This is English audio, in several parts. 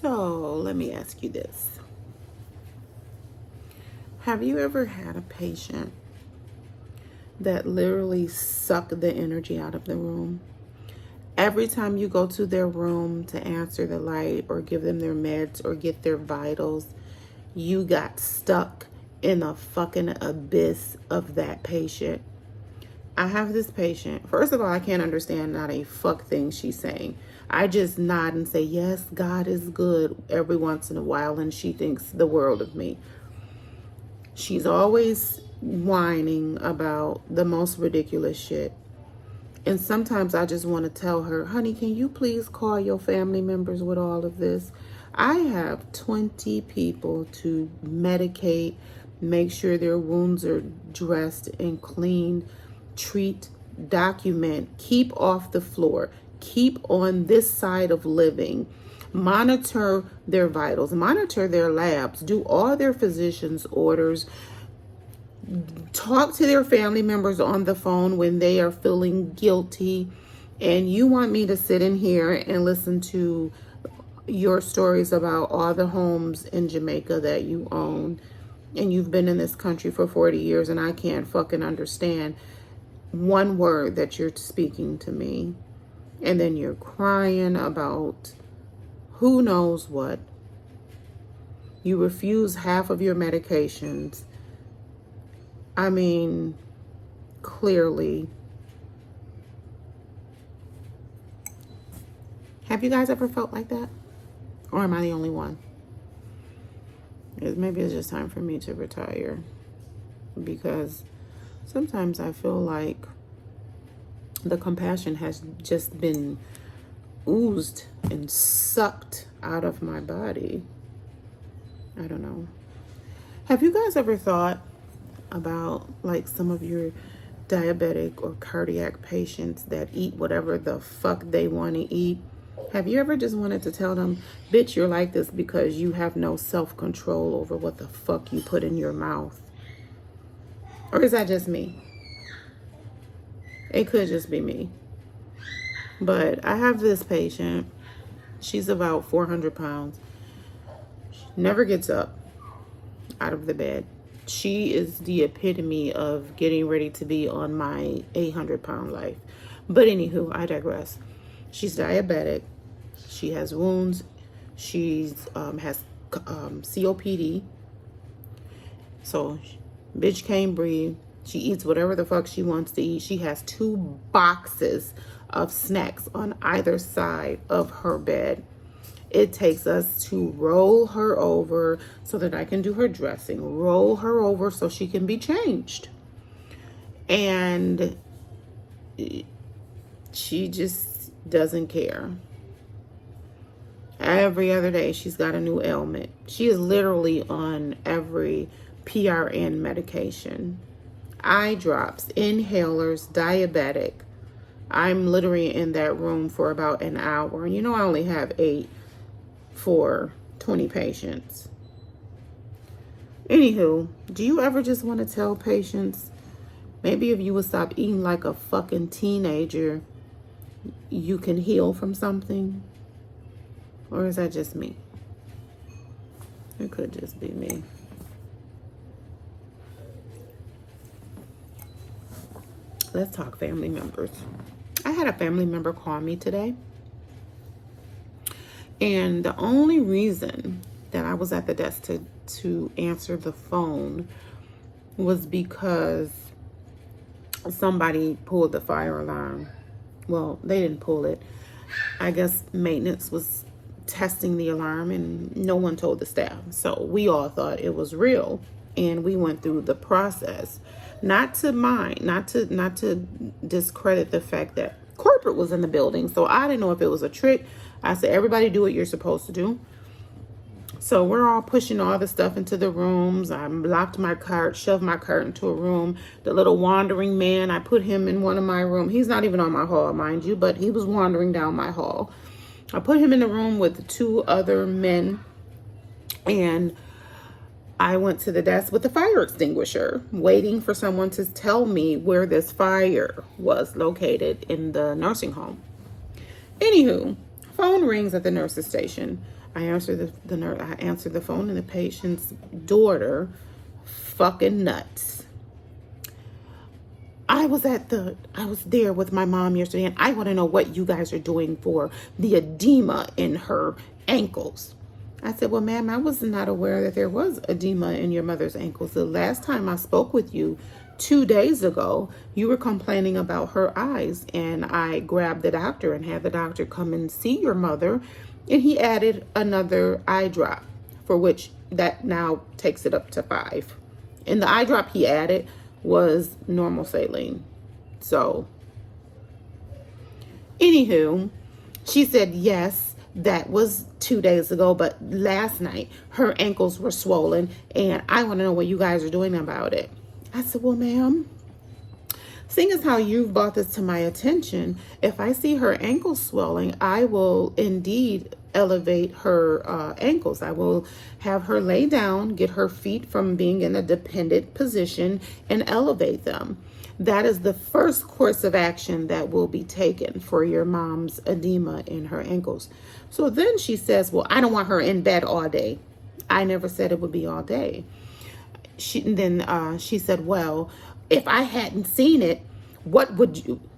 So let me ask you this. Have you ever had a patient that literally sucked the energy out of the room? Every time you go to their room to answer the light or give them their meds or get their vitals, you got stuck in a fucking abyss of that patient. I have this patient. First of all, I can't understand not a fuck thing she's saying. I just nod and say, yes, God is good every once in a while, and she thinks the world of me. She's always whining about the most ridiculous shit. And sometimes I just want to tell her, honey, can you please call your family members with all of this? I have 20 people to medicate, make sure their wounds are dressed and cleaned, treat, document, keep off the floor, keep on this side of living, monitor their vitals, monitor their labs, do all their physician's orders, talk to their family members on the phone when they are feeling guilty. And you want me to sit in here and listen to your stories about all the homes in Jamaica that you own, and you've been in this country for 40 years, and I can't fucking understand one word that you're speaking to me. And then you're crying about who knows what. You refuse half of your medications. I mean, clearly. Have you guys ever felt like that? Or am I the only one? Maybe it's just time for me to retire. Because sometimes I feel like the compassion has just been oozed and sucked out of my body. I don't know. Have you guys ever thought about like some of your diabetic or cardiac patients that eat whatever the fuck they want to eat? Have you ever just wanted to tell them, bitch, you're like this because you have no self-control over what the fuck you put in your mouth? Or is that just me? It could just be me. But I have this patient. She's about 400 pounds. She never gets up out of the bed. She is the epitome of getting ready to be on my 800-pound life. But anywho, I digress. She's diabetic. She has wounds. She's has COPD. So, bitch can't breathe. She eats whatever the fuck she wants to eat. She has 2 boxes of snacks on either side of her bed. It takes us to roll her over so that I can do her dressing. Roll her over so she can be changed. And she just doesn't care. Every other day, she's got a new ailment. She is literally on every PRN medication. Eye drops, inhalers, diabetic. I'm literally in that room for about an hour. And you know I only have 8 for 20 patients. Anywho, do you ever just want to tell patients, maybe if you would stop eating like a fucking teenager, you can heal from something? Or is that just me? It could just be me. Let's talk family members. I had a family member call me today. And the only reason that I was at the desk to answer the phone was because somebody pulled the fire alarm. Well, they didn't pull it. I guess maintenance was testing the alarm and no one told the staff. So we all thought it was real. And we went through the process. Not to discredit the fact that corporate was in the building. So I didn't know if it was a trick. I said, everybody do what you're supposed to do. So we're all pushing all the stuff into the rooms. I locked my cart, shoved my cart into a room. The little wandering man, I put him in one of my rooms. He's not even on my hall, mind you, but he was wandering down my hall. I put him in the room with 2 other men, and I went to the desk with the fire extinguisher, waiting for someone to tell me where this fire was located in the nursing home. Anywho, Phone rings at the nurse's station. I answer I answer the phone, and the patient's daughter, fucking nuts. I was there with my mom yesterday, and I want to know what you guys are doing for the edema in her ankles. I said, well, ma'am, I was not aware that there was edema in your mother's ankles. The last time I spoke with you 2 days ago, you were complaining about her eyes, and I grabbed the doctor and had the doctor come and see your mother, and he added another eye drop, for which that now takes it up to 5. And the eye drop he added was normal saline. So, anywho, she said, yes, that was 2 days ago, but last night her ankles were swollen, and I want to know what you guys are doing about it. I said, well, ma'am, seeing as how you've brought this to my attention, if I see her ankles swelling, I will indeed elevate her ankles. I will have her lay down, get her feet from being in a dependent position, and elevate them. That is the first course of action that will be taken for your mom's edema in her ankles. So then she says, well, I don't want her in bed all day. I never said it would be all day. She said, well, if I hadn't seen it,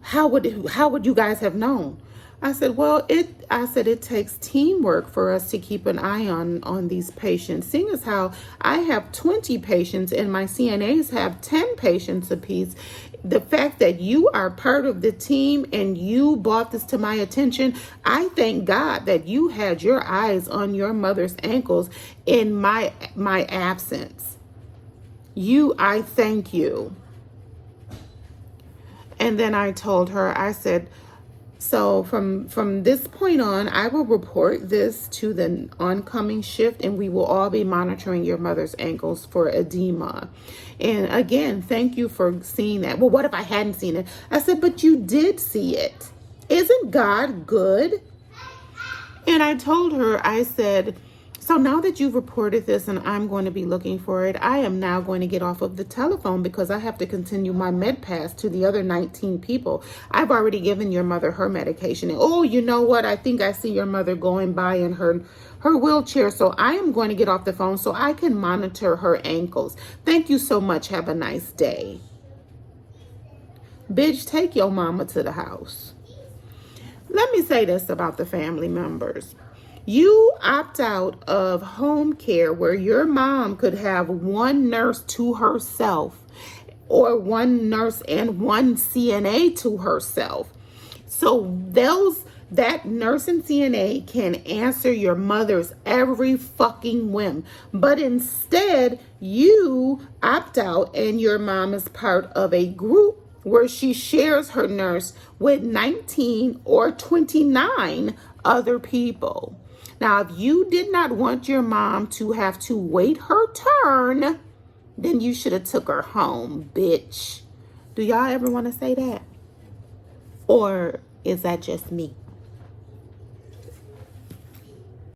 how would you guys have known? I said, well, it takes teamwork for us to keep an eye on these patients. Seeing as how I have 20 patients and my CNAs have 10 patients apiece, the fact that you are part of the team and you brought this to my attention, I thank God that you had your eyes on your mother's ankles in my absence. I thank you. And then I told her, I said, so from this point on, I will report this to the oncoming shift, and we will all be monitoring your mother's ankles for edema. And again, thank you for seeing that. Well, what if I hadn't seen it? I said, but you did see it. Isn't God good? And I told her, I said, so now that you've reported this and I'm going to be looking for it, I am now going to get off of the telephone because I have to continue my med pass to the other 19 people. I've already given your mother her medication. And, oh, you know what? I think I see your mother going by in her wheelchair. So I am going to get off the phone so I can monitor her ankles. Thank you so much. Have a nice day. Bitch, take your mama to the house. Let me say this about the family members. You opt out of home care where your mom could have one nurse to herself or one nurse and one CNA to herself. So that nurse and CNA can answer your mother's every fucking whim. But instead, you opt out and your mom is part of a group where she shares her nurse with 19 or 29 other people. Now, if you did not want your mom to have to wait her turn, then you should have took her home, bitch. Do y'all ever want to say that? Or is that just me?